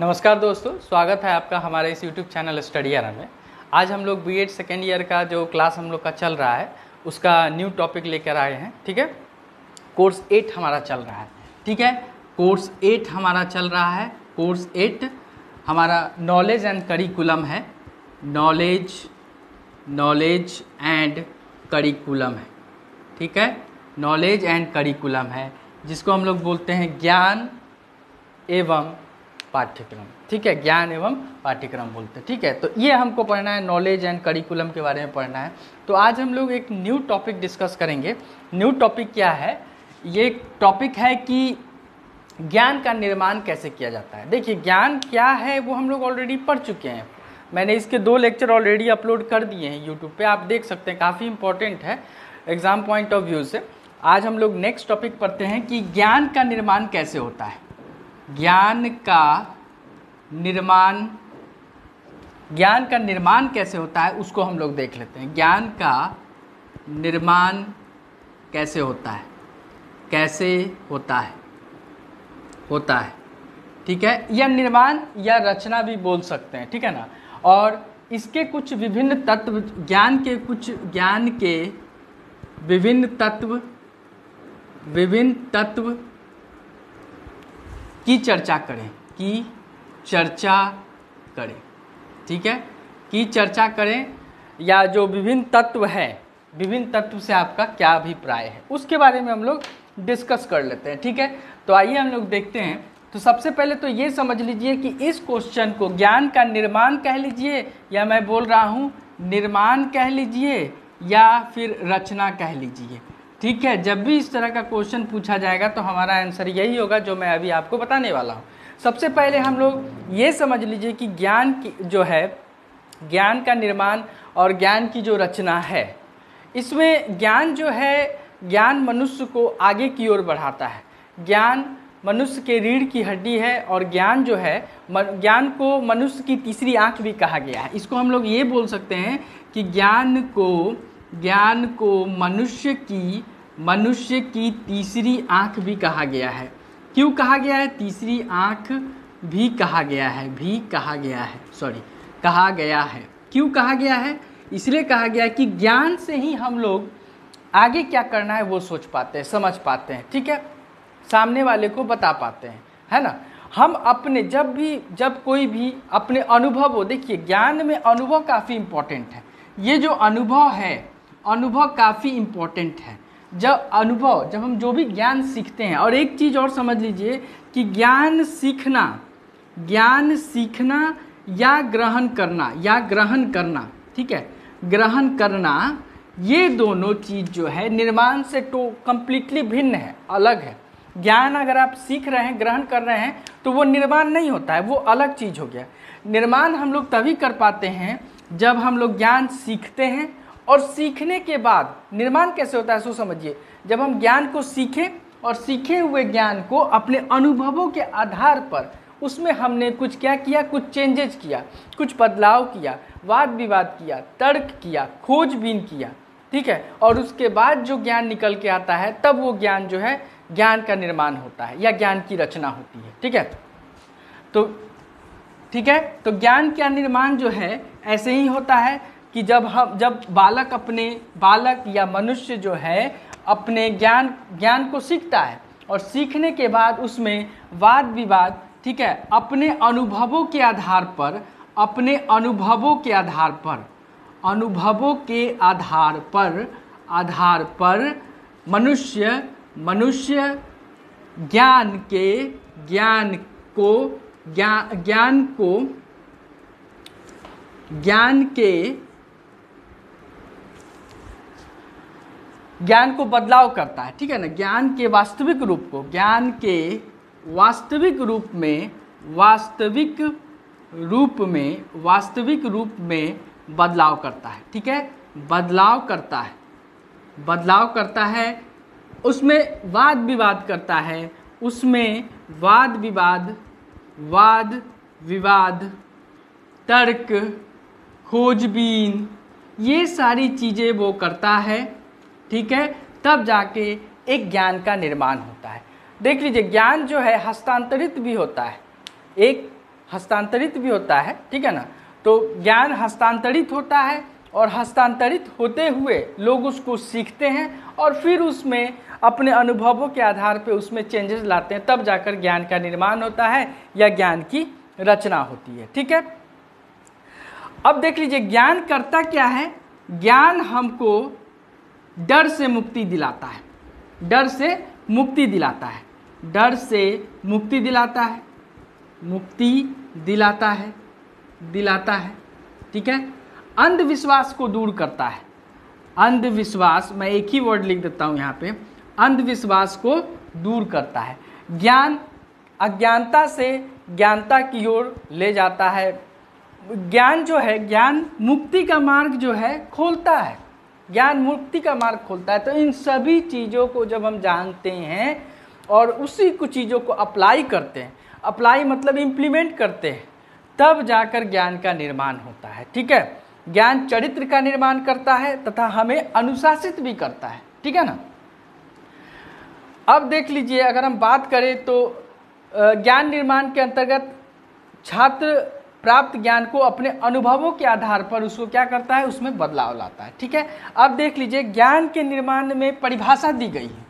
नमस्कार दोस्तों, स्वागत है आपका हमारे इस YouTube चैनल स्टडी आवर में। आज हम लोग बीएड सेकेंड ईयर का जो क्लास हम लोग का चल रहा है उसका न्यू टॉपिक लेकर आए हैं। ठीक है, कोर्स 8 हमारा चल रहा है। ठीक है, कोर्स 8 हमारा चल रहा है। कोर्स 8 हमारा नॉलेज एंड करिकुलम है। नॉलेज एंड करिकुलम है। ठीक है, नॉलेज एंड करिकुलम है, जिसको हम लोग बोलते हैं ज्ञान एवं पाठ्यक्रम। ठीक है, ज्ञान एवं पाठ्यक्रम बोलते हैं। ठीक है, तो ये हमको पढ़ना है, नॉलेज एंड करिकुलम के बारे में पढ़ना है। तो आज हम लोग एक न्यू टॉपिक डिस्कस करेंगे। न्यू टॉपिक क्या है? ये टॉपिक है कि ज्ञान का निर्माण कैसे किया जाता है। देखिए, ज्ञान क्या है वो हम लोग ऑलरेडी पढ़ चुके हैं। मैंने इसके 2 लेक्चर ऑलरेडी अपलोड कर दिए हैं यूट्यूब पे, आप देख सकते हैं। काफ़ी इंपॉर्टेंट है एग्ज़ाम पॉइंट ऑफ व्यू से। आज हम लोग नेक्स्ट टॉपिक पढ़ते हैं कि ज्ञान का निर्माण कैसे होता है। ज्ञान का निर्माण कैसे होता है उसको हम लोग देख लेते हैं। ज्ञान का निर्माण कैसे होता है, होता है। ठीक है, या निर्माण या रचना भी बोल सकते हैं। ठीक है ना। और इसके कुछ विभिन्न तत्व, ज्ञान के विभिन्न तत्व की चर्चा करें। ठीक है, की चर्चा करें, या जो विभिन्न तत्व है, विभिन्न तत्व से आपका क्या अभिप्राय है उसके बारे में हम लोग डिस्कस कर लेते हैं। ठीक है, तो आइए हम लोग देखते हैं। तो सबसे पहले तो ये समझ लीजिए कि इस क्वेश्चन को ज्ञान का निर्माण कह लीजिए, या मैं बोल रहा हूँ निर्माण कह लीजिए, या फिर रचना कह लीजिए। ठीक है, जब भी इस तरह का क्वेश्चन पूछा जाएगा तो हमारा आंसर यही होगा जो मैं अभी आपको बताने वाला हूँ। सबसे पहले हम लोग ये समझ लीजिए कि ज्ञान की जो है, ज्ञान का निर्माण और ज्ञान की जो रचना है, इसमें ज्ञान जो है, ज्ञान मनुष्य को आगे की ओर बढ़ाता है। ज्ञान मनुष्य के रीढ़ की हड्डी है, और ज्ञान जो है, ज्ञान को मनुष्य की तीसरी आंख भी कहा गया है। इसको हम लोग ये बोल सकते हैं कि ज्ञान को मनुष्य की तीसरी आंख भी कहा गया है। क्यों कहा गया है? तीसरी आंख भी कहा गया है, कहा गया है। क्यों कहा गया है? इसलिए कहा गया है कि ज्ञान से ही हम लोग आगे क्या करना है वो सोच पाते हैं, समझ पाते हैं। ठीक है, सामने वाले को बता पाते हैं, है ना। हम अपने जब कोई भी अपने अनुभव हो, देखिए ज्ञान में अनुभव काफ़ी इम्पोर्टेंट है। ये जो अनुभव है, अनुभव काफ़ी इम्पोर्टेंट है। जब हम जो भी ज्ञान सीखते हैं, और एक चीज़ और समझ लीजिए कि ज्ञान सीखना या ग्रहण करना, ठीक है, ग्रहण करना, ये दोनों चीज़ जो है निर्माण से तो कम्प्लीटली भिन्न है, अलग है। ज्ञान अगर आप सीख रहे हैं, ग्रहण कर रहे हैं, तो वो निर्माण नहीं होता है, वो अलग चीज़ हो गया। निर्माण हम लोग तभी कर पाते हैं जब हम लोग ज्ञान सीखते हैं, और सीखने के बाद निर्माण कैसे होता है सो समझिए। जब हम ज्ञान को सीखें और सीखे हुए ज्ञान को अपने अनुभवों के आधार पर उसमें हमने कुछ क्या किया, कुछ चेंजेज किया, कुछ बदलाव किया, वाद विवाद किया, तर्क किया, खोजबीन किया। ठीक है, और उसके बाद जो ज्ञान निकल के आता है, तब वो ज्ञान जो है, ज्ञान का निर्माण होता है, या ज्ञान की रचना होती है। ठीक है, तो ज्ञान का निर्माण जो है ऐसे ही होता है कि जब बालक या मनुष्य जो है अपने ज्ञान को सीखता है, और सीखने के बाद उसमें वाद विवाद, ठीक है, अपने अनुभवों के आधार पर मनुष्य ज्ञान को बदलाव करता है। ठीक है ना, ज्ञान के वास्तविक रूप में बदलाव करता है। ठीक है, बदलाव करता है, उसमें वाद विवाद करता है, उसमें वाद विवाद, तर्क, खोजबीन, ये सारी चीज़ें वो करता है। ठीक है, तब जाके एक ज्ञान का निर्माण होता है। देख लीजिए, ज्ञान जो है हस्तांतरित भी होता है, एक हस्तांतरित भी होता है, ठीक है ना। तो ज्ञान हस्तांतरित होता है और हस्तांतरित होते हुए लोग उसको सीखते हैं और फिर उसमें अपने अनुभवों के आधार पे उसमें चेंजेस लाते हैं, तब जाकर ज्ञान का निर्माण होता है या ज्ञान की रचना होती है, ठीक है। अब देख लीजिए ज्ञान करता क्या है। ज्ञान हमको डर से मुक्ति दिलाता है, डर से मुक्ति दिलाता है, डर से मुक्ति दिलाता है, मुक्ति दिलाता है, दिलाता है, ठीक है। अंधविश्वास को दूर करता है, अंधविश्वास, मैं एक ही वर्ड लिख देता हूँ यहाँ पे, अंधविश्वास को दूर करता है। ज्ञान अज्ञानता से ज्ञानता की ओर ले जाता है। ज्ञान जो है, ज्ञान मुक्ति का मार्ग जो है खोलता है, ज्ञान मुक्ति का मार्ग खोलता है। तो इन सभी चीज़ों को जब हम जानते हैं और उसी कुछ चीज़ों को अप्लाई करते हैं, अप्लाई मतलब इम्प्लीमेंट करते हैं, तब जाकर ज्ञान का निर्माण होता है, ठीक है। ज्ञान चरित्र का निर्माण करता है तथा हमें अनुशासित भी करता है, ठीक है ना। अब देख लीजिए अगर हम बात करें तो ज्ञान निर्माण के अंतर्गत छात्र प्राप्त ज्ञान को अपने अनुभवों के आधार पर उसको क्या करता है, उसमें बदलाव लाता है, ठीक है। अब देख लीजिए ज्ञान के निर्माण में परिभाषा दी गई है,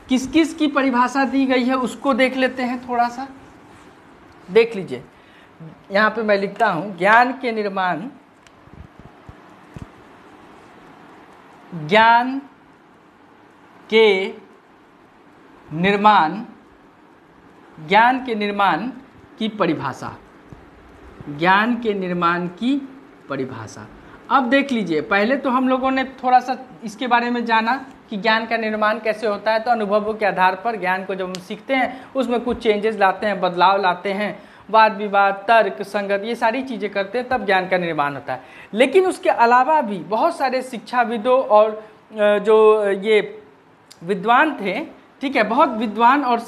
किस किस की परिभाषा दी गई है उसको देख लेते हैं थोड़ा सा। देख लीजिए यहाँ पे मैं लिखता हूँ, ज्ञान के निर्माण, ज्ञान के निर्माण, ज्ञान के निर्माण की परिभाषा, ज्ञान के निर्माण की परिभाषा। अब देख लीजिए पहले तो हम लोगों ने थोड़ा सा इसके बारे में जाना कि ज्ञान का निर्माण कैसे होता है। तो अनुभवों के आधार पर ज्ञान को जब हम सीखते हैं उसमें कुछ चेंजेस लाते हैं, बदलाव लाते हैं, वाद विवाद, तर्क, संगत, ये सारी चीज़ें करते हैं, तब ज्ञान का निर्माण होता है। लेकिन उसके अलावा भी बहुत सारे शिक्षाविदों और जो ये विद्वान थे, ठीक है, बहुत विद्वान और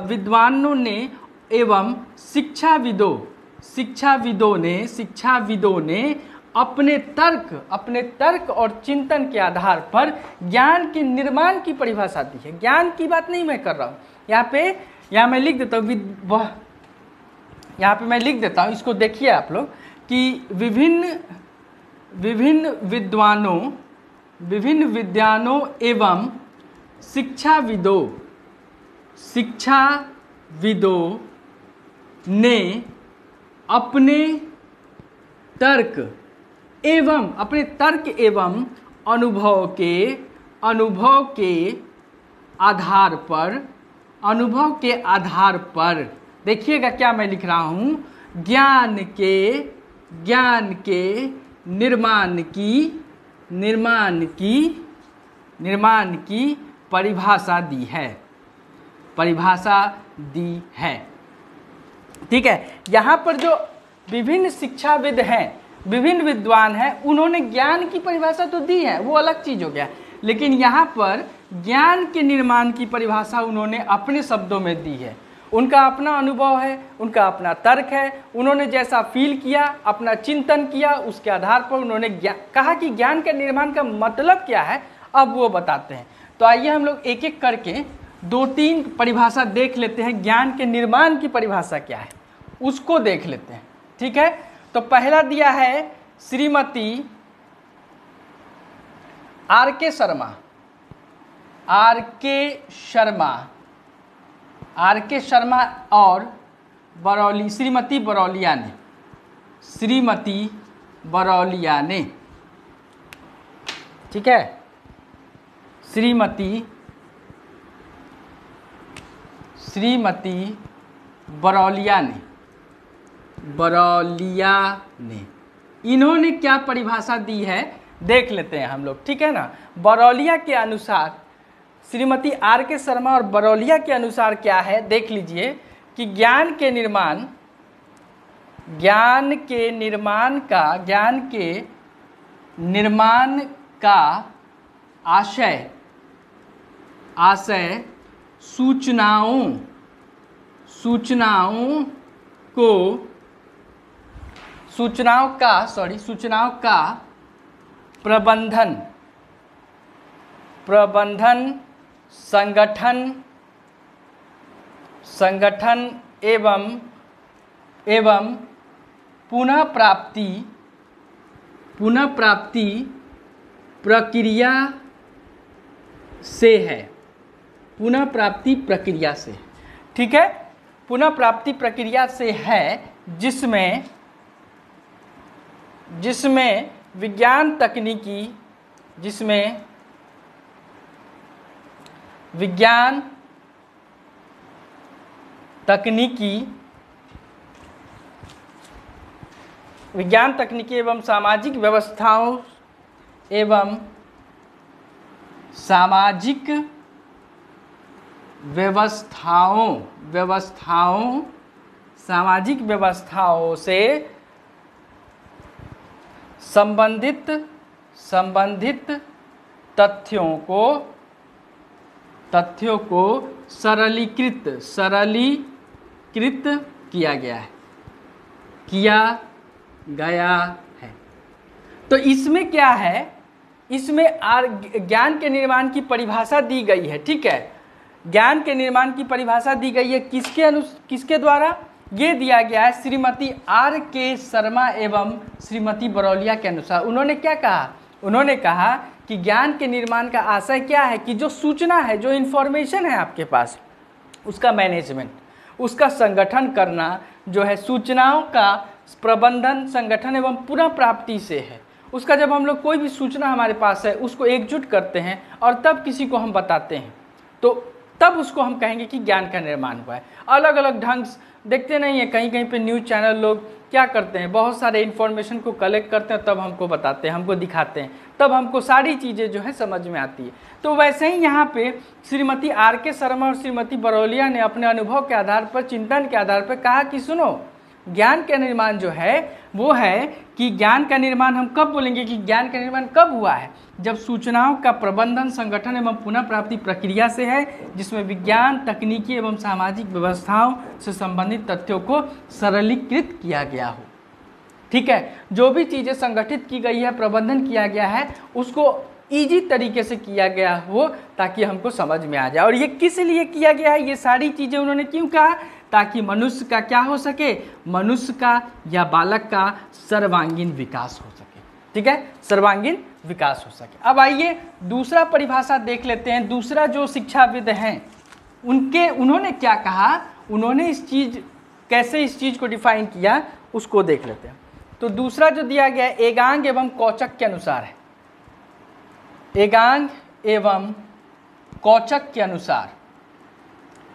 विद्वानों ने एवं शिक्षाविदों ने अपने तर्क और चिंतन के आधार पर ज्ञान के निर्माण की परिभाषा दी है। ज्ञान की बात नहीं मैं कर रहा हूँ यहाँ मैं लिख देता हूँ, यहाँ पे मैं लिख देता हूँ, इसको देखिए आप लोग कि विभिन्न विद्वानों एवं शिक्षाविदों ने अपने तर्क एवं अनुभव के आधार पर देखिएगा क्या मैं लिख रहा हूँ, ज्ञान के निर्माण की परिभाषा दी है, ठीक है। यहाँ पर जो विभिन्न शिक्षाविद हैं, विभिन्न विद्वान हैं, उन्होंने ज्ञान की परिभाषा तो दी है, वो अलग चीज़ हो गया, लेकिन यहाँ पर ज्ञान के निर्माण की परिभाषा उन्होंने अपने शब्दों में दी है। उनका अपना अनुभव है, उनका अपना तर्क है, उन्होंने जैसा फील किया, अपना चिंतन किया, उसके आधार पर उन्होंने कहा कि ज्ञान के निर्माण का मतलब क्या है, अब वो बताते हैं। तो आइए हम लोग एक एक करके 2-3 परिभाषा देख लेते हैं। ज्ञान के निर्माण की परिभाषा क्या है उसको देख लेते हैं, ठीक है। तो पहला दिया है श्रीमती आर के शर्मा और श्रीमती बरौलिया ने, ठीक है, श्रीमती बरौलिया ने इन्होंने क्या परिभाषा दी है देख लेते हैं हम लोग, ठीक है ना। बरौलिया के अनुसार, श्रीमती आर के शर्मा और बरौलिया के अनुसार क्या है देख लीजिए कि ज्ञान के निर्माण का आशय सूचनाओं का प्रबंधन संगठन एवं एवं पुनः प्राप्ति प्रक्रिया से है। पुनः प्राप्ति प्रक्रिया से, ठीक है, पुनः प्राप्ति प्रक्रिया से है, जिसमें विज्ञान तकनीकी एवं सामाजिक व्यवस्थाओं से संबंधित तथ्यों को सरलीकृत किया गया है। तो इसमें क्या है, इसमें ज्ञान के निर्माण की परिभाषा दी गई है, ठीक है। ज्ञान के निर्माण की परिभाषा दी गई है किसके द्वारा? ये दिया गया है श्रीमती R.K. शर्मा एवं श्रीमती बरौलिया के अनुसार। उन्होंने क्या कहा? उन्होंने कहा कि ज्ञान के निर्माण का आशय क्या है कि जो सूचना है, जो इन्फॉर्मेशन है आपके पास, उसका मैनेजमेंट, उसका संगठन करना जो है, सूचनाओं का प्रबंधन, संगठन एवं पुनः प्राप्ति से है। उसका जब हम लोग कोई भी सूचना हमारे पास है उसको एकजुट करते हैं और तब किसी को हम बताते हैं, तो तब उसको हम कहेंगे कि ज्ञान का निर्माण हुआ है। अलग अलग ढंग देखते नहीं है, कहीं कहीं पे न्यूज़ चैनल लोग क्या करते हैं, बहुत सारे इन्फॉर्मेशन को कलेक्ट करते हैं, तब हमको बताते हैं, हमको दिखाते हैं, तब हमको सारी चीज़ें जो है समझ में आती है। तो वैसे ही यहाँ पे श्रीमती R.K. शर्मा और श्रीमती बरौलिया ने अपने अनुभव के आधार पर, चिंतन के आधार पर कहा कि सुनो, ज्ञान का निर्माण जो है वो है कि ज्ञान का निर्माण हम कब बोलेंगे कि ज्ञान का निर्माण कब हुआ है? जब सूचनाओं का प्रबंधन, संगठन एवं पुनः प्राप्ति प्रक्रिया से है, जिसमें विज्ञान, तकनीकी एवं सामाजिक व्यवस्थाओं से संबंधित तथ्यों को सरलीकृत किया गया हो, ठीक है। जो भी चीज़ें संगठित की गई है, प्रबंधन किया गया है, उसको ईजी तरीके से किया गया हो ताकि हमको समझ में आ जाए। और ये किस लिए किया गया है, ये सारी चीज़ें उन्होंने क्यों कहा? ताकि मनुष्य का क्या हो सके, मनुष्य का या बालक का सर्वांगीण विकास हो सके, ठीक है, सर्वांगीण विकास हो सके। अब आइए दूसरा परिभाषा देख लेते हैं। दूसरा जो शिक्षाविद हैं उन्होंने क्या कहा, उन्होंने कैसे इस चीज़ को डिफाइन किया, उसको देख लेते हैं। तो दूसरा जो दिया गया है एगांग एवं कौचक के अनुसार है। एगांग एवं कौचक के अनुसार,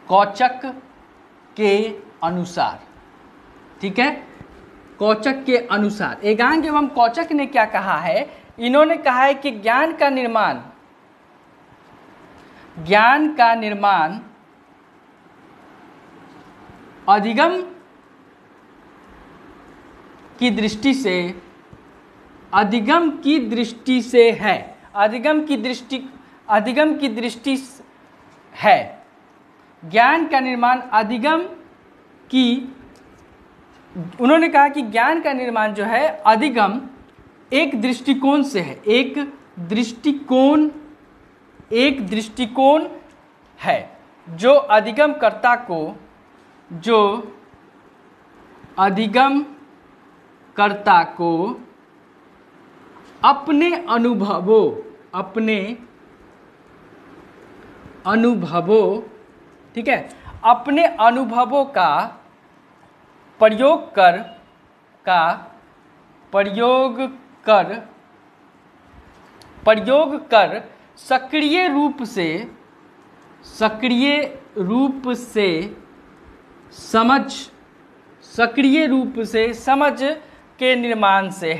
कौचक के अनुसार, ठीक है, कौचक के अनुसार एगांग एवं कौचक ने क्या कहा है? इन्होंने कहा है कि ज्ञान का निर्माण अधिगम की दृष्टि से है। अधिगम की दृष्टि है। ज्ञान का निर्माण उन्होंने कहा कि ज्ञान का निर्माण जो है अधिगम एक दृष्टिकोण से है, एक दृष्टिकोण है जो अधिगम कर्ता को अपने अनुभवों, ठीक है, अपने अनुभवों का प्रयोग कर सक्रिय रूप से समझ के निर्माण से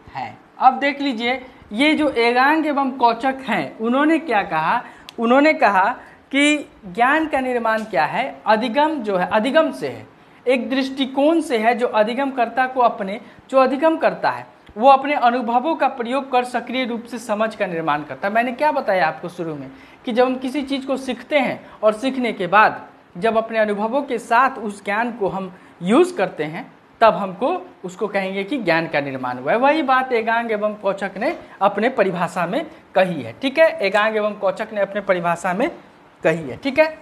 है। अब देख लीजिए, ये जो एगांग एवं कौचक हैं, उन्होंने क्या कहा? उन्होंने कहा कि ज्ञान का निर्माण क्या है? अधिगम जो है, अधिगम से है, एक दृष्टिकोण से है, जो अधिगमकर्ता को जो अधिगम करता है वो अपने अनुभवों का प्रयोग कर सक्रिय रूप से समझ का निर्माण करता है। मैंने क्या बताया आपको शुरू में कि जब हम किसी चीज़ को सीखते हैं और सीखने के बाद जब अपने अनुभवों के साथ उस ज्ञान को हम यूज़ करते हैं, तब हमको उसको कहेंगे कि ज्ञान का निर्माण हुआ है। वही बात एगांग एवं कौचक ने अपने परिभाषा में कही है, ठीक है। एगांग एवं कौचक ने अपने परिभाषा में कही है, ठीक है।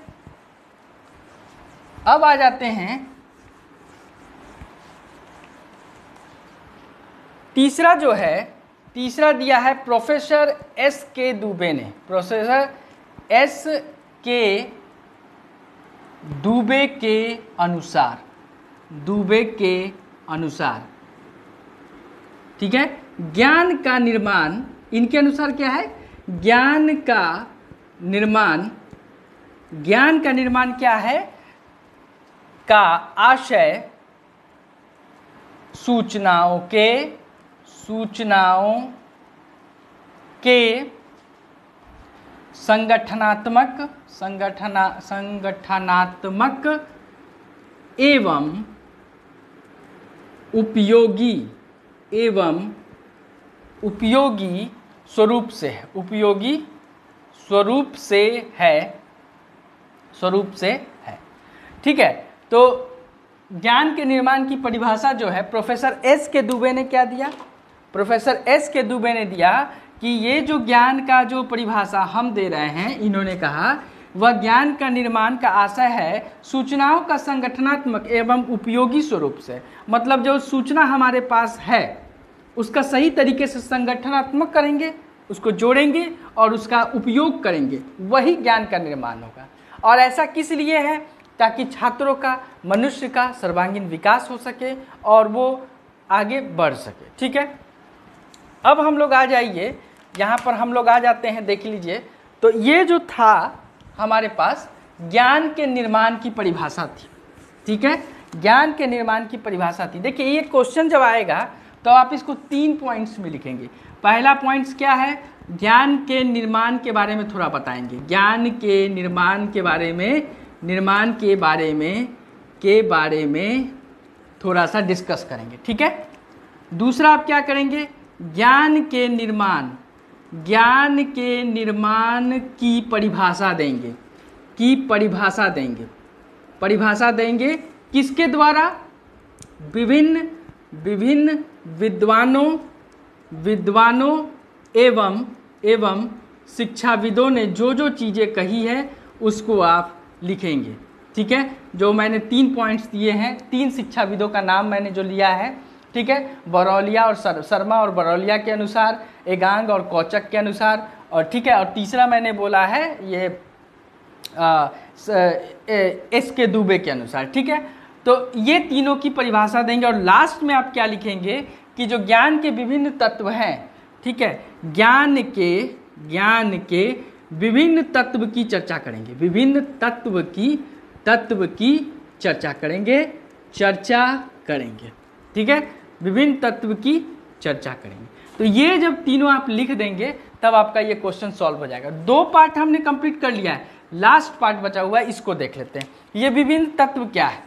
अब आ जाते हैं तीसरा जो है, तीसरा दिया है प्रोफेसर एस के दुबे ने। प्रोफेसर एस के दुबे के अनुसार, दुबे के अनुसार, ठीक है, ज्ञान का निर्माण, इनके अनुसार क्या है, ज्ञान का निर्माण, ज्ञान का निर्माण क्या है, का आशय सूचनाओं के संगठनात्मक एवं उपयोगी स्वरूप से है, उपयोगी स्वरूप से है। ठीक है, तो ज्ञान के निर्माण की परिभाषा जो है प्रोफेसर एस के दुबे ने क्या दिया, प्रोफेसर एस के दुबे ने दिया कि ये जो ज्ञान का जो परिभाषा हम दे रहे हैं, इन्होंने कहा वह ज्ञान का निर्माण का आशय है सूचनाओं का संगठनात्मक एवं उपयोगी स्वरूप से। मतलब जो सूचना हमारे पास है उसका सही तरीके से संगठनात्मक करेंगे, उसको जोड़ेंगे और उसका उपयोग करेंगे, वही ज्ञान का निर्माण होगा। और ऐसा किस लिए है, ताकि छात्रों का, मनुष्य का सर्वांगीण विकास हो सके और वो आगे बढ़ सके। ठीक है, अब हम लोग आ जाइए, यहाँ पर हम लोग आ जाते हैं, देख लीजिए। तो ये जो था हमारे पास ज्ञान के निर्माण की परिभाषा थी। ठीक है, ज्ञान के निर्माण की परिभाषा थी। देखिए ये क्वेश्चन जब आएगा तो आप इसको 3 पॉइंट्स में लिखेंगे। पहला पॉइंट्स क्या है, ज्ञान के निर्माण के बारे में थोड़ा बताएंगे, ज्ञान के निर्माण के बारे में थोड़ा सा डिस्कस करेंगे। ठीक है, दूसरा आप क्या करेंगे, ज्ञान के निर्माण की परिभाषा देंगे, किसके द्वारा, विभिन्न विद्वानों एवं शिक्षाविदों ने जो चीज़ें कही है उसको आप लिखेंगे। ठीक है, जो मैंने 3 पॉइंट्स दिए हैं, 3 शिक्षाविदों का नाम मैंने जो लिया है, ठीक है, बरौलिया और शर्मा और बरौलिया के अनुसार, एगांग और कौचक के अनुसार, और ठीक है, और तीसरा मैंने बोला है ये एस के दुबे के अनुसार। ठीक है, तो ये तीनों की परिभाषा देंगे और लास्ट में आप क्या लिखेंगे कि जो ज्ञान के विभिन्न तत्व हैं, ठीक है, ज्ञान के विभिन्न तत्व की चर्चा करेंगे, विभिन्न तत्व की चर्चा करेंगे। ठीक है, विभिन्न तत्व की चर्चा करेंगे। तो ये जब तीनों आप लिख देंगे तब आपका ये क्वेश्चन सॉल्व हो जाएगा। 2 पार्ट हमने कंप्लीट कर लिया है, लास्ट पार्ट बचा हुआ है, इसको देख लेते हैं। ये विभिन्न तत्व क्या है,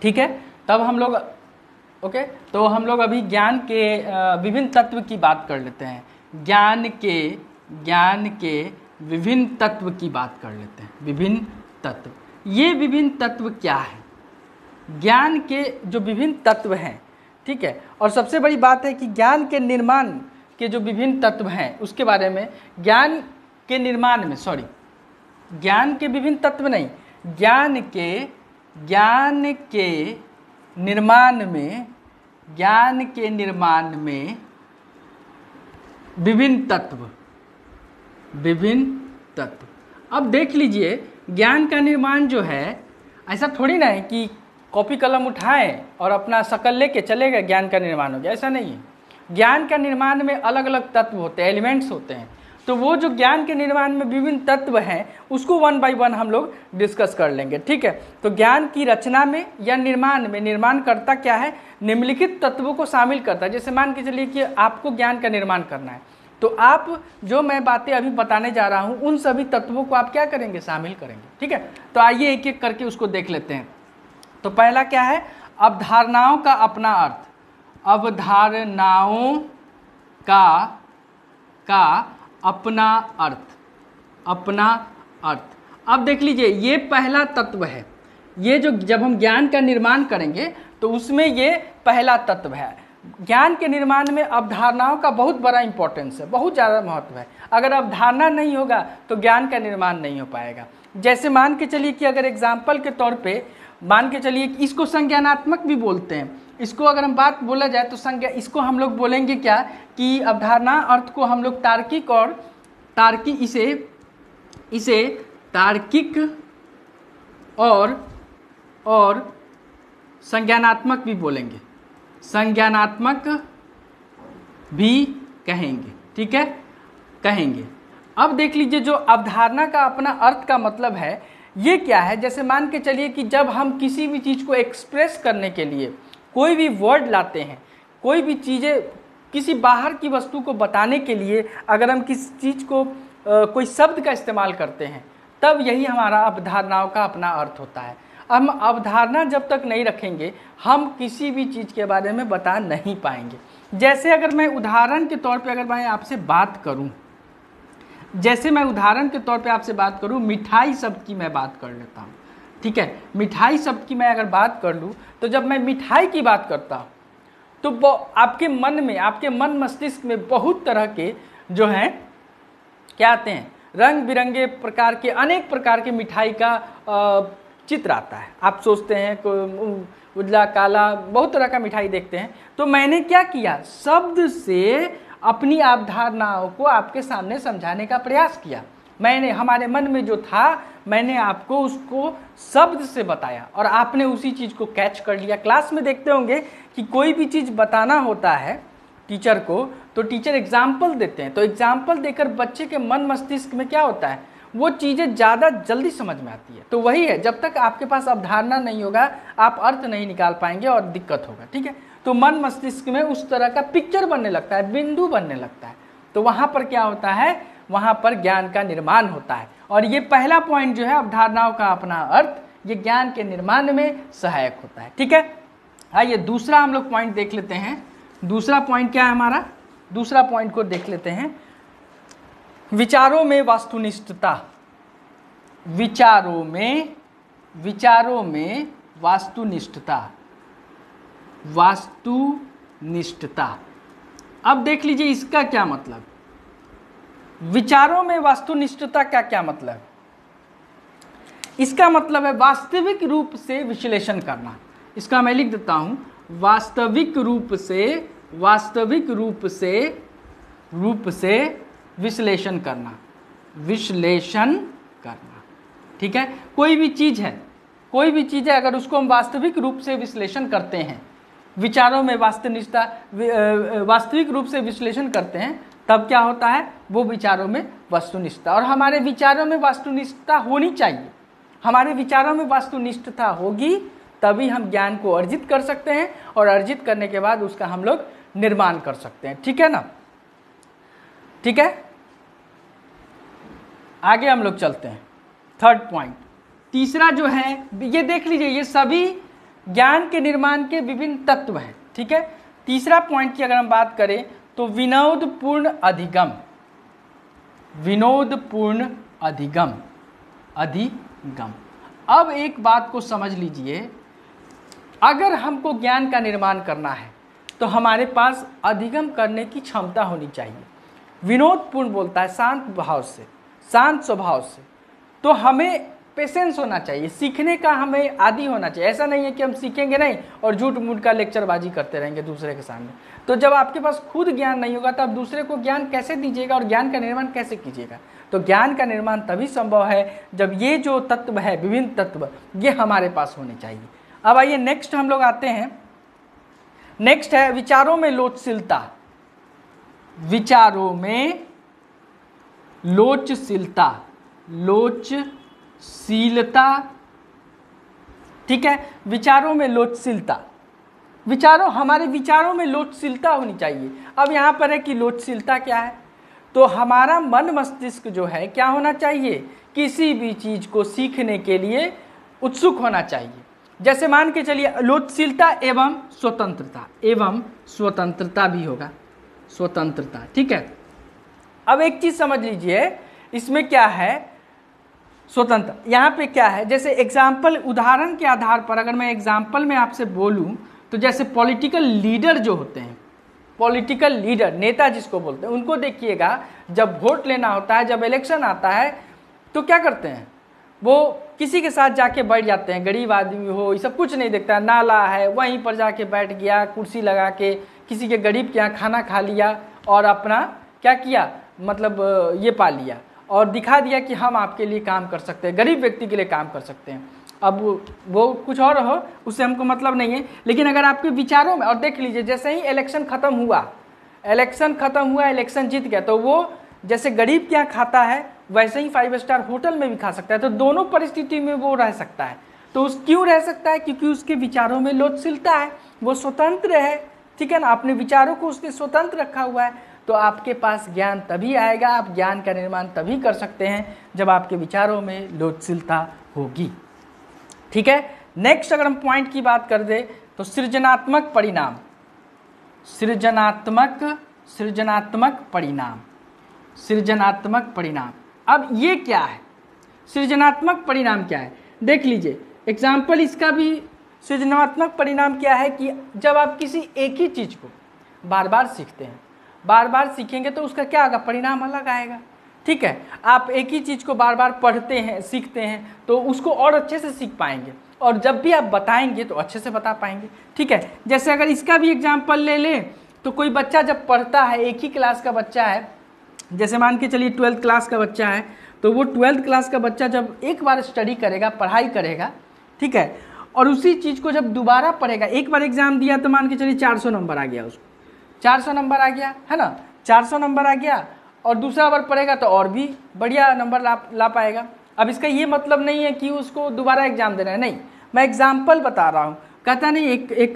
ठीक है, तब हम लोग ओके, तो हम लोग अभी ज्ञान के विभिन्न तत्व की बात कर लेते हैं। ज्ञान के विभिन्न तत्व की बात कर लेते हैं। विभिन्न तत्व, ये विभिन्न तत्व क्या है, ज्ञान के जो विभिन्न तत्व हैं, ठीक है। और सबसे बड़ी बात है कि ज्ञान के निर्माण के जो विभिन्न तत्व हैं उसके बारे में, ज्ञान के निर्माण में, सॉरी, ज्ञान के विभिन्न तत्व नहीं, ज्ञान के निर्माण में विभिन्न तत्व। अब देख लीजिए, ज्ञान का निर्माण जो है, ऐसा थोड़ी ना है कि कॉपी कलम उठाएं और अपना शकल लेके चले गए, ज्ञान का निर्माण हो गया, ऐसा नहीं है। ज्ञान का निर्माण में अलग अलग तत्व होते हैं, एलिमेंट्स होते हैं। तो वो जो ज्ञान के निर्माण में विभिन्न तत्व हैं उसको 1 बाय 1 हम लोग डिस्कस कर लेंगे। ठीक है, तो ज्ञान की रचना में या निर्माण में निर्माणकर्ता क्या है, निम्नलिखित तत्वों को शामिल करता है। जैसे मान के चलिए कि आपको ज्ञान का निर्माण करना है, तो आप जो मैं बातें अभी बताने जा रहा हूँ उन सभी तत्वों को आप क्या करेंगे, शामिल करेंगे। ठीक है, तो आइए एक एक करके उसको देख लेते हैं। तो पहला क्या है, अवधारणाओं का अपना अर्थ, अवधारणाओं का अपना अर्थ। अब देख लीजिए, ये पहला तत्व है। ये जो जब हम ज्ञान का निर्माण करेंगे तो उसमें ये पहला तत्व है। ज्ञान के निर्माण में अवधारणाओं का बहुत बड़ा इंपॉर्टेंस है, बहुत ज़्यादा महत्व है। अगर अवधारणा नहीं होगा तो ज्ञान का निर्माण नहीं हो पाएगा। जैसे मान के चलिए कि अगर एग्जाम्पल के तौर पे मान के चलिए कि इसको संज्ञानात्मक भी बोलते हैं। इसको अगर हम बात बोला जाए तो इसको हम लोग बोलेंगे क्या कि अवधारणा अर्थ को हम लोग तार्किक इसे तार्किक और संज्ञानात्मक भी बोलेंगे, संज्ञानात्मक भी कहेंगे, ठीक है, कहेंगे। अब देख लीजिए जो अवधारणा का अपना अर्थ का मतलब है ये क्या है। जैसे मान के चलिए कि जब हम किसी भी चीज़ को एक्सप्रेस करने के लिए कोई भी वर्ड लाते हैं, कोई भी चीज़ें किसी बाहर की वस्तु को बताने के लिए अगर हम किसी चीज़ को कोई शब्द का इस्तेमाल करते हैं, तब यही हमारा अवधारणाओं का अपना अर्थ होता है। हम अवधारणा जब तक नहीं रखेंगे हम किसी भी चीज़ के बारे में बता नहीं पाएंगे। जैसे अगर मैं उदाहरण के तौर पे अगर मैं आपसे बात करूं, जैसे मैं उदाहरण के तौर पे आपसे बात करूं, मिठाई शब्द की मैं बात कर लेता हूं, ठीक है। मिठाई शब्द की मैं अगर बात कर लूं तो जब मैं मिठाई की बात करता हूं तो आपके मन में, आपके मन मस्तिष्क में बहुत तरह के जो हैं क्या आते हैं, रंग बिरंगे प्रकार के, अनेक प्रकार के मिठाई का चित्र आता है। आप सोचते हैं उजला काला बहुत तरह का मिठाई देखते हैं। तो मैंने क्या किया, शब्द से अपनी अवधारणाओं को आपके सामने समझाने का प्रयास किया। मैंने हमारे मन में जो था मैंने आपको उसको शब्द से बताया और आपने उसी चीज़ को कैच कर लिया। क्लास में देखते होंगे कि कोई भी चीज़ बताना होता है टीचर को तो टीचर एग्जाम्पल देते हैं, तो एग्जाम्पल देकर बच्चे के मन मस्तिष्क में क्या होता है, वो चीज़ें ज़्यादा जल्दी समझ में आती है। तो वही है, जब तक आपके पास अवधारणा नहीं होगा आप अर्थ नहीं निकाल पाएंगे और दिक्कत होगा, ठीक है। तो मन मस्तिष्क में उस तरह का पिक्चर बनने लगता है, बिंदु बनने लगता है। तो वहाँ पर क्या होता है, वहाँ पर ज्ञान का निर्माण होता है। और ये पहला पॉइंट जो है अवधारणाओं का अपना अर्थ, ये ज्ञान के निर्माण में सहायक होता है, ठीक है। आइए दूसरा हम लोग पॉइंट देख लेते हैं। दूसरा पॉइंट क्या है हमारा, दूसरा पॉइंट को देख लेते हैं, विचारों में वस्तुनिष्ठता। विचारों में वस्तुनिष्ठता, वस्तुनिष्ठता। अब देख लीजिए इसका क्या मतलब, विचारों में वस्तुनिष्ठता का क्या मतलब। इसका मतलब है वास्तविक रूप से विश्लेषण करना। इसका मैं लिख देता हूं, वास्तविक रूप से विश्लेषण करना, विश्लेषण करना, ठीक है। कोई भी चीज़ है अगर उसको हम वास्तविक रूप से विश्लेषण करते हैं, विचारों में वास्तुनिष्ठता, वास्तविक रूप से विश्लेषण करते हैं, तब क्या होता है, वो विचारों में वस्तुनिष्ठता। और हमारे विचारों में वस्तुनिष्ठता होनी चाहिए। हमारे विचारों में वस्तुनिष्ठता होगी तभी हम ज्ञान को अर्जित कर सकते हैं और अर्जित करने के बाद उसका हम लोग निर्माण कर सकते हैं, ठीक है ना, ठीक है। आगे हम लोग चलते हैं, थर्ड पॉइंट। तीसरा जो है ये देख लीजिए, ये सभी ज्ञान के निर्माण के विभिन्न तत्व हैं, ठीक है। तीसरा पॉइंट की अगर हम बात करें तो विनोदपूर्ण अधिगम, विनोदपूर्ण अधिगम, अधिगम। अब एक बात को समझ लीजिए, अगर हमको ज्ञान का निर्माण करना है तो हमारे पास अधिगम करने की क्षमता होनी चाहिए। विनोदपूर्ण बोलता है शांत भाव से, शांत स्वभाव से। तो हमें पेशेंस होना चाहिए, सीखने का हमें आदी होना चाहिए। ऐसा नहीं है कि हम सीखेंगे नहीं और झूठ मूठ का लेक्चरबाजी करते रहेंगे दूसरे के सामने। तो जब आपके पास खुद ज्ञान नहीं होगा तब दूसरे को ज्ञान कैसे दीजिएगा और ज्ञान का निर्माण कैसे कीजिएगा। तो ज्ञान का निर्माण तभी संभव है जब ये जो तत्व है, विभिन्न तत्व, ये हमारे पास होने चाहिए। अब आइए नेक्स्ट हम लोग आते हैं, नेक्स्ट है विचारों में लोचशीलता। विचारों में लोचशीलता, लोचशीलता, ठीक है। विचारों में लोचशीलता, हमारे विचारों में लोचशीलता होनी चाहिए। अब यहाँ पर है कि लोचशीलता क्या है, तो हमारा मन मस्तिष्क जो है क्या होना चाहिए, किसी भी चीज़ को सीखने के लिए उत्सुक होना चाहिए। जैसे मान के चलिए लोचशीलता एवं स्वतंत्रता भी होगा, स्वतंत्रता, ठीक है। अब एक चीज़ समझ लीजिए, इसमें क्या है स्वतंत्र, यहाँ पे क्या है, जैसे एग्जाम्पल, उदाहरण के आधार पर अगर मैं एग्जाम्पल में आपसे बोलूँ तो जैसे पॉलिटिकल लीडर जो होते हैं, पॉलिटिकल लीडर, नेता जिसको बोलते हैं, उनको देखिएगा जब वोट लेना होता है, जब इलेक्शन आता है तो क्या करते हैं, वो किसी के साथ जाके बैठ जाते हैं, गरीब आदमी हो ये सब कुछ नहीं देखता, नाला है वहीं पर जाके बैठ गया, कुर्सी लगा के किसी के गरीब के यहाँ खाना खा लिया और अपना क्या किया, मतलब ये पा लिया और दिखा दिया कि हम आपके लिए काम कर सकते हैं, गरीब व्यक्ति के लिए काम कर सकते हैं। अब वो कुछ और हो, उससे हमको मतलब नहीं है, लेकिन अगर आपके विचारों में, और देख लीजिए जैसे ही इलेक्शन खत्म हुआ, इलेक्शन जीत गया, तो वो जैसे गरीब के यहाँ खाता है वैसे ही 5 स्टार होटल में भी खा सकता है। तो दोनों परिस्थिति में वो रह सकता है। तो उस क्यों रह सकता है, क्योंकि उसके विचारों में लोचशीलता है, वो स्वतंत्र है, ठीक है ना, अपने विचारों को उसने स्वतंत्र रखा हुआ है। तो आपके पास ज्ञान तभी आएगा, आप ज्ञान का निर्माण तभी कर सकते हैं जब आपके विचारों में लोचशीलता होगी, ठीक है। नेक्स्ट अगर हम पॉइंट की बात कर दे तो सृजनात्मक परिणाम, सृजनात्मक परिणाम। अब ये क्या है, सृजनात्मक परिणाम क्या है, देख लीजिए एग्जाम्पल इसका भी। सृजनात्मक परिणाम क्या है कि जब आप किसी एक ही चीज़ को बार बार सीखते हैं, बार बार सीखेंगे तो उसका क्या होगा, परिणाम अलग आएगा, ठीक है। आप एक ही चीज़ को बार बार पढ़ते हैं, सीखते हैं, तो उसको और अच्छे से सीख पाएंगे, और जब भी आप बताएंगे तो अच्छे से बता पाएंगे, ठीक है। जैसे अगर इसका भी एग्जाम्पल ले लें तो कोई बच्चा जब पढ़ता है, एक ही क्लास का बच्चा है, जैसे मान के चलिए 12th क्लास का बच्चा है, तो वो 12th क्लास का बच्चा जब एक बार स्टडी करेगा, पढ़ाई करेगा, ठीक है, और उसी चीज़ को जब दोबारा पढ़ेगा, एक बार एग्जाम दिया तो मान के चलिए 400 नंबर आ गया, उसको 400 नंबर आ गया, है ना, 400 नंबर आ गया, और दूसरा बार पढ़ेगा तो और भी बढ़िया नंबर ला पाएगा। अब इसका ये मतलब नहीं है कि उसको दोबारा एग्जाम देना है, नहीं, मैं एग्जाम्पल बता रहा हूँ। कहता नहीं एक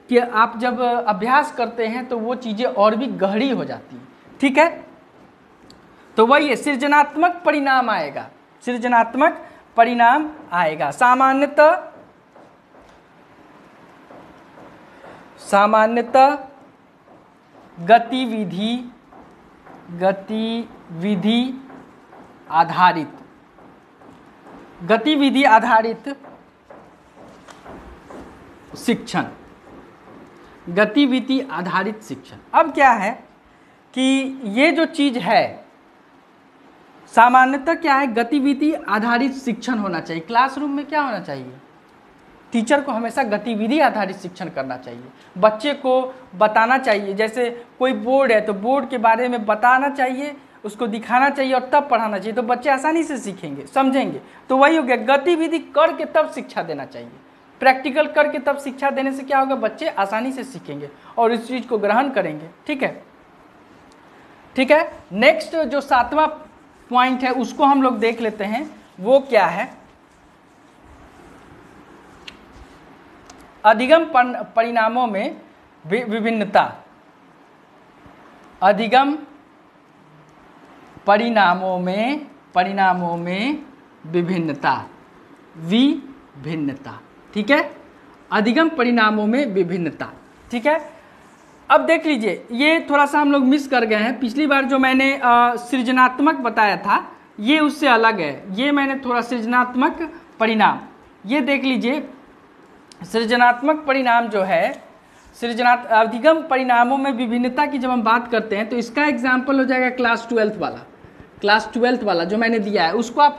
कि आप जब अभ्यास करते हैं तो वो चीज़ें और भी गहरी हो जाती हैं, ठीक है। तो वही है, सृजनात्मक परिणाम आएगा, सृजनात्मक परिणाम आएगा। सामान्यतः गतिविधि आधारित शिक्षण, गतिविधि आधारित शिक्षण। अब क्या है कि ये जो चीज़ है सामान्यतः क्या है, गतिविधि आधारित शिक्षण होना चाहिए। क्लासरूम में क्या होना चाहिए, टीचर को हमेशा गतिविधि आधारित शिक्षण करना चाहिए, बच्चे को बताना चाहिए। जैसे कोई बोर्ड है तो बोर्ड के बारे में बताना चाहिए, उसको दिखाना चाहिए और तब पढ़ाना चाहिए, तो बच्चे आसानी से सीखेंगे, समझेंगे। तो वही हो गया, गतिविधि करके तब शिक्षा देना चाहिए, प्रैक्टिकल करके तब शिक्षा देने से क्या होगा, बच्चे आसानी से सीखेंगे और इस चीज़ को ग्रहण करेंगे, ठीक है, ठीक है। नेक्स्ट जो 7वां पॉइंट है उसको हम लोग देख लेते हैं, वो क्या है, अधिगम परिणामों में विभिन्नता। अधिगम परिणामों में विभिन्नता, ठीक है, अधिगम परिणामों में विभिन्नता, ठीक है। अब देख लीजिए, ये थोड़ा सा हम लोग मिस कर गए हैं। पिछली बार जो मैंने सृजनात्मक बताया था ये उससे अलग है, ये मैंने थोड़ा सृजनात्मक परिणाम, ये देख लीजिए सृजनात्मक परिणाम जो है, अधिगम परिणामों में विभिन्नता की जब हम बात करते हैं तो इसका एग्जाम्पल हो जाएगा क्लास 12th वाला जो मैंने दिया है, उसको आप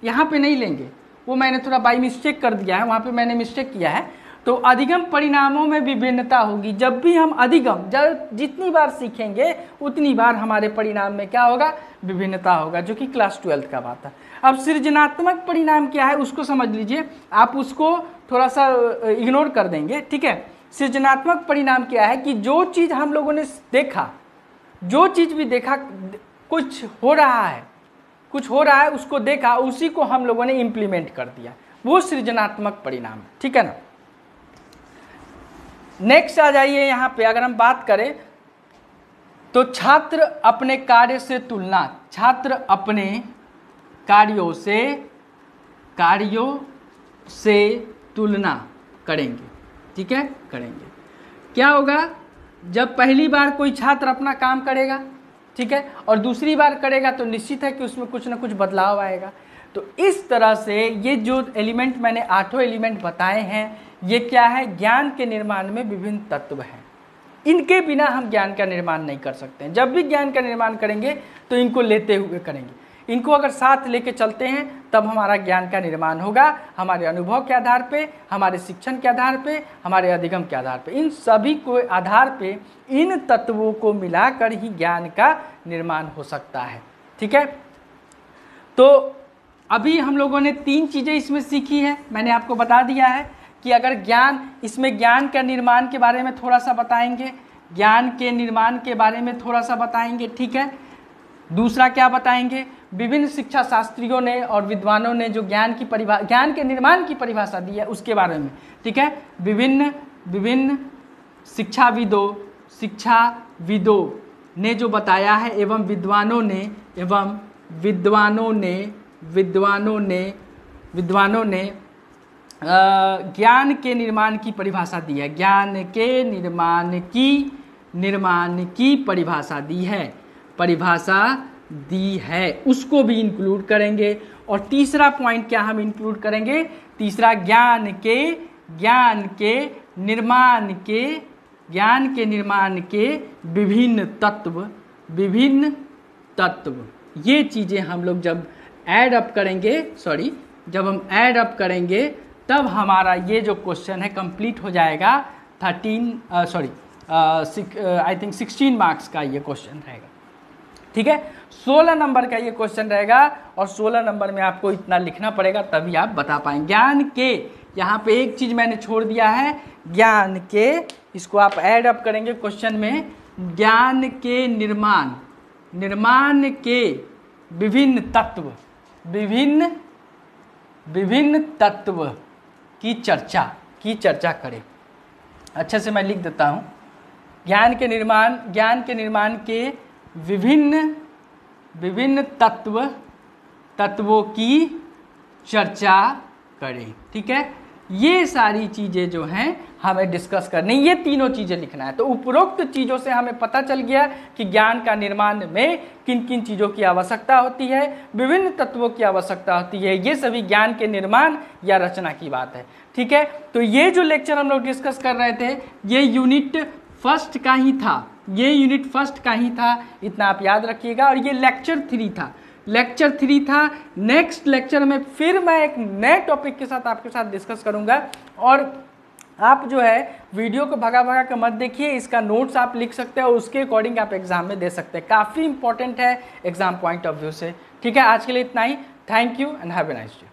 यहाँ पे नहीं लेंगे, वो मैंने थोड़ा बाई मिस्टेक कर दिया है, वहाँ पे मैंने मिस्टेक किया है। तो अधिगम परिणामों में विभिन्नता होगी, जब भी हम अधिगम जितनी बार सीखेंगे उतनी बार हमारे परिणाम में क्या होगा, विभिन्नता होगा, जो कि क्लास 12th का बात है। अब सृजनात्मक परिणाम क्या है उसको समझ लीजिए, आप उसको थोड़ा सा इग्नोर कर देंगे, ठीक है। सृजनात्मक परिणाम क्या है कि जो चीज़ हम लोगों ने देखा, जो चीज़ भी देखा, कुछ हो रहा है उसको देखा, उसी को हम लोगों ने इम्प्लीमेंट कर दिया, वो सृजनात्मक परिणाम है, ठीक है ना। नेक्स्ट आ जाइए यहाँ पे, अगर हम बात करें तो छात्र अपने कार्य से तुलना, छात्र अपने कार्यों से तुलना करेंगे, ठीक है, करेंगे। क्या होगा, जब पहली बार कोई छात्र अपना काम करेगा, ठीक है, और दूसरी बार करेगा तो निश्चित है कि उसमें कुछ ना कुछ बदलाव आएगा। तो इस तरह से ये जो एलिमेंट मैंने 8 एलिमेंट बताए हैं, ये क्या है, ज्ञान के निर्माण में विभिन्न तत्व हैं। इनके बिना हम ज्ञान का निर्माण नहीं कर सकते हैं। जब भी ज्ञान का निर्माण करेंगे तो इनको लेते हुए करेंगे। इनको अगर साथ लेके चलते हैं तब हमारा ज्ञान का निर्माण होगा, हमारे अनुभव के आधार पे, हमारे शिक्षण के आधार पे, हमारे अधिगम के आधार पे। इन सभी को आधार पे इन तत्वों को मिलाकर ही ज्ञान का निर्माण हो सकता है। ठीक है, तो अभी हम लोगों ने 3 चीज़ें इसमें सीखी है। मैंने आपको बता दिया है कि अगर ज्ञान, इसमें ज्ञान का निर्माण के बारे में थोड़ा सा बताएंगे, ज्ञान के निर्माण के बारे में थोड़ा सा बताएंगे। ठीक है, दूसरा क्या बताएंगे, विभिन्न शिक्षा शास्त्रियों ने और विद्वानों ने जो ज्ञान के निर्माण की परिभाषा दी है उसके बारे में। ठीक है, विभिन्न शिक्षाविदों ने जो बताया है एवं विद्वानों ने ज्ञान के निर्माण की परिभाषा दी है। ज्ञान के निर्माण की परिभाषा दी है, उसको भी इंक्लूड करेंगे। और तीसरा पॉइंट क्या हम इंक्लूड करेंगे, तीसरा ज्ञान के निर्माण के विभिन्न तत्व, ये चीज़ें हम लोग जब ऐड अप करेंगे तब हमारा ये जो क्वेश्चन है कंप्लीट हो जाएगा। 16 मार्क्स का ये क्वेश्चन रहेगा। ठीक है, 16 नंबर का ये क्वेश्चन रहेगा और 16 नंबर में आपको इतना लिखना पड़ेगा तभी आप बता पाएंगे। ज्ञान के, यहाँ पे एक चीज मैंने छोड़ दिया है, ज्ञान के, इसको आप ऐड अप करेंगे क्वेश्चन में। ज्ञान के निर्माण के विभिन्न तत्व की चर्चा करें। अच्छे से मैं लिख देता हूँ, ज्ञान के निर्माण के विभिन्न तत्वों की चर्चा करें। ठीक है, ये सारी चीज़ें जो हैं हमें डिस्कस करनी, ये तीनों चीज़ें लिखना है। तो उपरोक्त चीज़ों से हमें पता चल गया कि ज्ञान का निर्माण में किन किन चीज़ों की आवश्यकता होती है, विभिन्न तत्वों की आवश्यकता होती है। ये सभी ज्ञान के निर्माण या रचना की बात है। ठीक है, तो ये जो लेक्चर हम लोग डिस्कस कर रहे थे ये यूनिट फर्स्ट का ही था, इतना आप याद रखिएगा। और ये लेक्चर 3 था। नेक्स्ट लेक्चर में फिर मैं एक नए टॉपिक के साथ आपके साथ डिस्कस करूंगा। और आप जो है वीडियो को भगा के मत देखिए, इसका नोट्स आप लिख सकते हैं और उसके अकॉर्डिंग आप एग्जाम में दे सकते हैं। काफ़ी इंपॉर्टेंट है एग्जाम पॉइंट ऑफ व्यू से। ठीक है, आज के लिए इतना ही। Thank you and have a nice day.